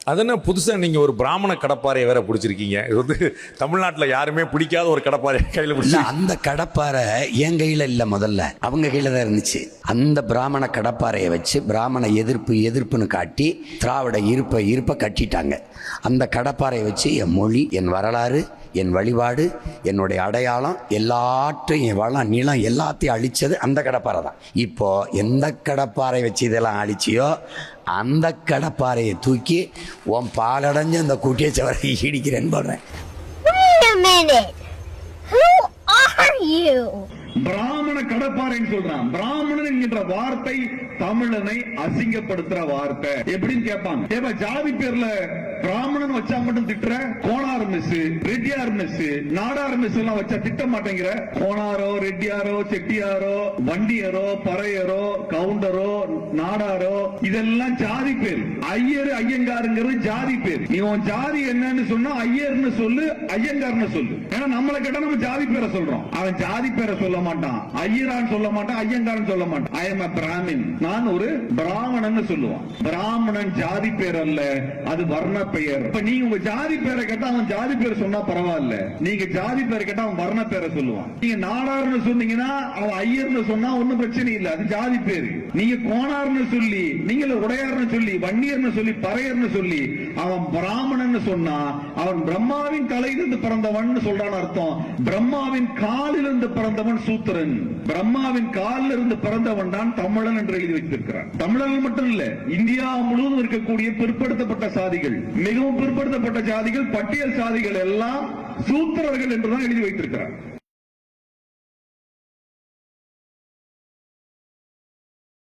அதென்ன புதுசாக நீங்கள் ஒரு பிராமண கடப்பாறையை வேற பிடிச்சிருக்கீங்க. இது வந்து தமிழ்நாட்டில் யாருமே பிடிக்காத ஒரு கடப்பாறையை கையில் பிடிச்சி. அந்த கடப்பாறை என் கையில் இல்லை, முதல்ல அவங்க கையில் தான் இருந்துச்சு. அந்த பிராமண கடப்பாறையை வச்சு பிராமண எதிர்ப்புன்னு காட்டி திராவிட இருப்பை கட்டிட்டாங்க. அந்த கடப்பாறையை வச்சு என் மொழி, என் வரலாறு, என் வழிபாடு, என்னுடைய அடையாளம் எல்லாற்றையும், என் வளம் நிலம் எல்லாத்தையும் அழித்தது அந்த கடப்பாறை தான். இப்போ எந்த கடப்பாறை வச்சு இதெல்லாம் அழிச்சியோ அந்த கடப்பாறையை தூக்கி உன் பாலடைஞ்ச அந்த கூட்டிய சவரை இடிக்கிறேன்னு போடுறேன். பிராமண கடப்பாறைன்னு சொல்றான். பிராமணன் என்கின்ற வார்த்தை தமிழனை அசிங்கப்படுத்துற வார்த்தை. எப்படின்னு கேட்பாங்க. ஜாதி பேர்ல பிராமணன் வச்சா மட்டும் திட்டுற, Konar miss, Reddiar miss, Nadar miss எல்லாம் வச்சா திட்ட மாட்டேங்கிற. கோனாரோ, ரெட்டியாரோ, செட்டியாரோ, வண்டியரோ, பறையரோ, கவுண்டரோ, நாடாரோ, இதெல்லாம் ஜாதி பேர். ஐயர், ஐயங்காருங்கிறது ஜாதி பேர். நீ உன் ஜாதி என்னன்னு சொன்னா ஐயர்னு சொல்லு, ஐயங்கார்னு சொல்லு. ஏன்னா நம்மளை கேட்டா நம்ம ஜாதி பேரை சொல்றோம். அவன் ஜாதி பேரை சொல்ல மாட்டான், ஐயரான்னு சொல்ல மாட்டான், ஐயங்காரன் சொல்ல மாட்டான். ஐ எம் a பிராமின், நான் ஒரு பிராமணன் சொல்லுவான். பிராமணன் ஜாதி பேர் அல்ல, அது வர்ண பெயர். இப்ப நீங்க உங்க ஜாதி பேரை கேட்டா அவன் ஜாதி பேரை சொன்னா பரவாயில்ல, நீங்க ஜாதி பேரை கேட்டா அவன் வர்ண பேரை சொல்லுவான். நீங்க நாடார்னு சொன்னீங்கன்னா அவன் ஐயர்னு சொன்னா ஒண்ணும் பிரச்சனை இல்ல, அது ஜாதி பேரு. நீங்க கோனார்னு சொல்லி, நீங்க உடையார்னு சொல்லி, வன்னியர்னு சொல்லி, பறையர்னு சொல்லி அவன் பிராமணன் சொன்னா அவன் பிரம்மாவின் தலையிலிருந்து பிறந்தவன் சொல்றான் அர்த்தம். பிரம்மாவின் காலிலிருந்து பிறந்தவன் சூத்திரன். பிரம்மாவின் காலில் இருந்து பிறந்தவன் தான் தமிழன் என்று எழுதி வைத்திருக்கிறான். தமிழர்கள் மட்டும் இல்ல, இந்தியா முழுவதும் இருக்கக்கூடிய பிற்படுத்தப்பட்ட சாதிகள், மிகவும் பிற்படுத்தப்பட்ட ஜாதிகள், பட்டியல் சாதிகள் எல்லாம் சூத்திரர்கள் என்றுதான் எழுதி வைத்திருக்கிறார்.